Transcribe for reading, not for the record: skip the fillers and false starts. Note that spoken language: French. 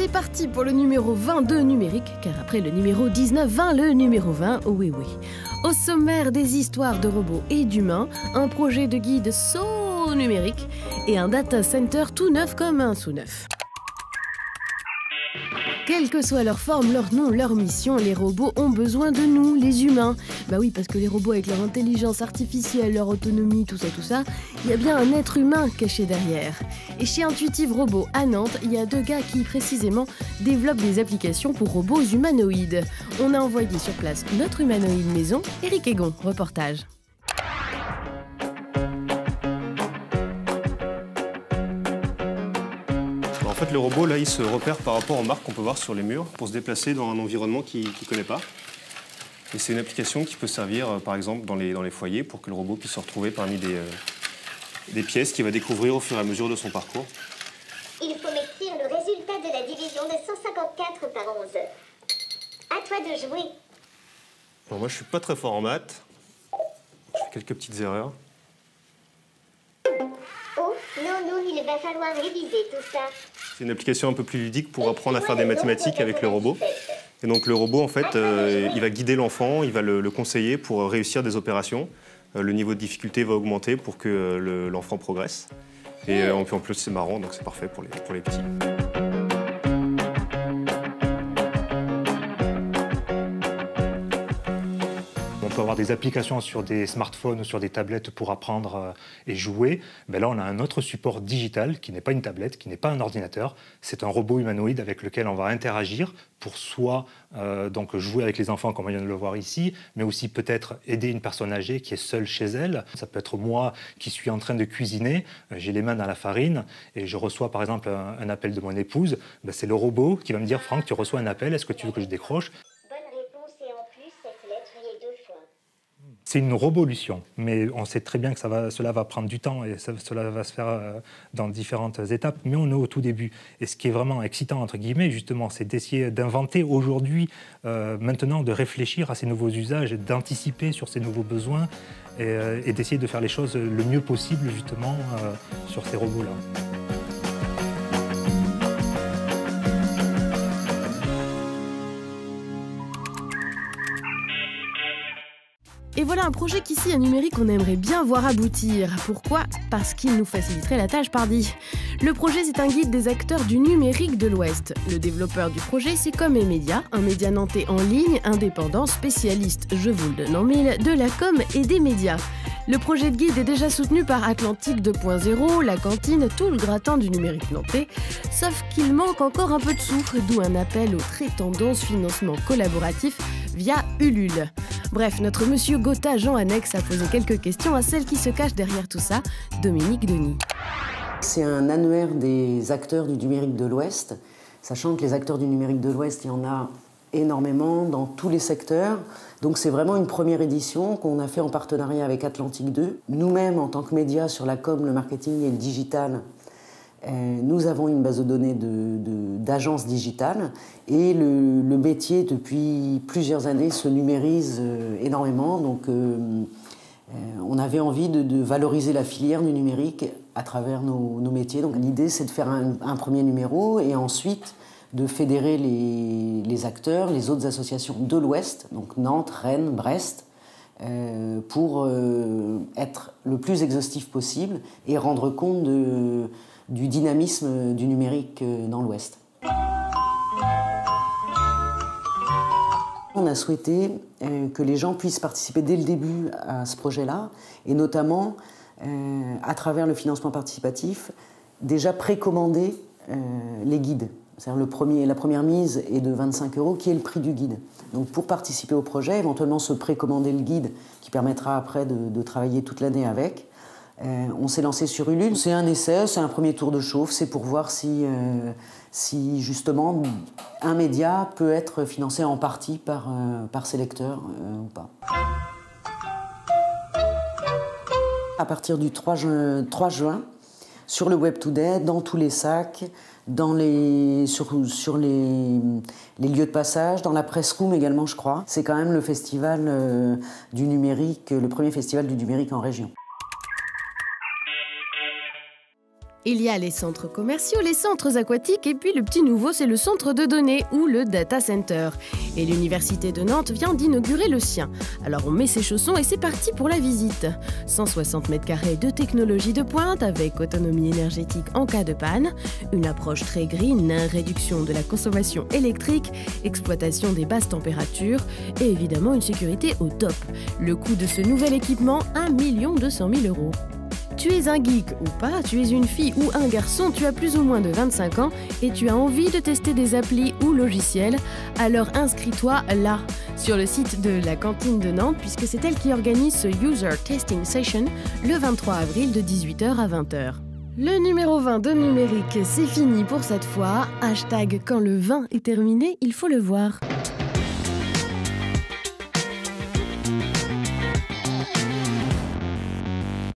C'est parti pour le numéro 22 numérique, car après le numéro 19, 20, le numéro 20, oui. Au sommaire des histoires de robots et d'humains, un projet de guide so numérique et un data center tout neuf comme un sous-neuf. Quelle que soit leur forme, leur nom, leur mission, les robots ont besoin de nous, les humains. Bah oui, parce que les robots avec leur intelligence artificielle, leur autonomie, tout ça, il y a bien un être humain caché derrière. Et chez Intuitive Robot à Nantes, il y a 2 gars qui, précisément, développent des applications pour robots humanoïdes. On a envoyé sur place notre humanoïde maison, Eric Egon, reportage. En fait, le robot, là, il se repère par rapport aux marques qu'on peut voir sur les murs pour se déplacer dans un environnement qu'il ne connaît pas. Et c'est une application qui peut servir, par exemple, dans les foyers pour que le robot puisse se retrouver parmi des pièces qu'il va découvrir au fur et à mesure de son parcours. Il faut m'écrire le résultat de la division de 154 par 11. À toi de jouer. Bon, moi, je suis pas très fort en maths. Je fais quelques petites erreurs. Oh, non, il va falloir réviser tout ça. C'est une application un peu plus ludique pour apprendre à faire des mathématiques avec le robot. Et donc le robot, en fait, il va guider l'enfant, il va le conseiller pour réussir des opérations. Le niveau de difficulté va augmenter pour que l'enfant progresse. Et en plus, c'est marrant, donc c'est parfait pour les petits. On peut avoir des applications sur des smartphones ou sur des tablettes pour apprendre et jouer. Mais là, on a un autre support digital qui n'est pas une tablette, qui n'est pas un ordinateur. C'est un robot humanoïde avec lequel on va interagir pour soit donc jouer avec les enfants, comme on vient de le voir ici, mais aussi peut-être aider une personne âgée qui est seule chez elle. Ça peut être moi qui suis en train de cuisiner, j'ai les mains dans la farine et je reçois par exemple un appel de mon épouse. Ben, c'est le robot qui va me dire « Franck, tu reçois un appel, est-ce que tu veux que je décroche ?» C'est une robolution, mais on sait très bien que cela va prendre du temps et cela va se faire dans différentes étapes, mais on est au tout début. Et ce qui est vraiment excitant, entre guillemets, justement, c'est d'essayer d'inventer aujourd'hui, maintenant, de réfléchir à ces nouveaux usages, d'anticiper sur ces nouveaux besoins et d'essayer de faire les choses le mieux possible, justement, sur ces robots-là. Et voilà un projet qu'ici, à Numérique, on aimerait bien voir aboutir. Pourquoi ? Parce qu'il nous faciliterait la tâche, pardi. Le projet, c'est un guide des acteurs du numérique de l'Ouest. Le développeur du projet, c'est Comemedia, un média nantais en ligne, indépendant, spécialiste, je vous le donne en mille, de la com et des médias. Le projet de guide est déjà soutenu par Atlantique 2.0, La Cantine, tout le gratin du numérique nantais. Sauf qu'il manque encore un peu de souffle, d'où un appel au très tendance financement collaboratif via Ulule. Bref, notre monsieur Gotha Jean Annex a posé quelques questions à celle qui se cache derrière tout ça, Dominique Denis. C'est un annuaire des acteurs du numérique de l'Ouest, sachant que les acteurs du numérique de l'Ouest, il y en a énormément dans tous les secteurs. Donc c'est vraiment une première édition qu'on a fait en partenariat avec Atlantique 2. Nous-mêmes, en tant que médias sur la com, le marketing et le digital, nous avons une base de données d'agences digitales et le métier, depuis plusieurs années, se numérise énormément. Donc on avait envie de valoriser la filière du numérique à travers nos métiers. Donc l'idée, c'est de faire un premier numéro et ensuite de fédérer les acteurs, les autres associations de l'Ouest, donc Nantes, Rennes, Brest, pour être le plus exhaustif possible et rendre compte du dynamisme du numérique dans l'Ouest. On a souhaité que les gens puissent participer dès le début à ce projet-là, et notamment, à travers le financement participatif, déjà précommander les guides. C'est-à-dire la première mise est de 25 €, qui est le prix du guide. Donc pour participer au projet, éventuellement se précommander le guide, qui permettra après de travailler toute l'année avec. On s'est lancé sur Ulule. C'est un essai, c'est un premier tour de chauffe, c'est pour voir si justement un média peut être financé en partie par ses lecteurs ou pas. À partir du 3 juin, sur le Web Today, dans tous les sacs, sur les lieux de passage, dans la press room également, je crois. C'est quand même le festival du numérique, le premier festival du numérique en région. Il y a les centres commerciaux, les centres aquatiques et puis le petit nouveau, c'est le centre de données ou le data center. Et l'université de Nantes vient d'inaugurer le sien. Alors on met ses chaussons et c'est parti pour la visite. 160 mètres carrés de technologie de pointe avec autonomie énergétique en cas de panne, une approche très green, réduction de la consommation électrique, exploitation des basses températures et évidemment une sécurité au top. Le coût de ce nouvel équipement, 1 200 000 €. Tu es un geek ou pas, tu es une fille ou un garçon, tu as plus ou moins de 25 ans et tu as envie de tester des applis ou logiciels, alors inscris-toi là, sur le site de la cantine de Nantes, puisque c'est elle qui organise ce User Testing Session le 23 avril de 18h à 20h. Le numéro 20 de numérique, c'est fini pour cette fois. Hashtag quand le 20 est terminé, il faut le voir.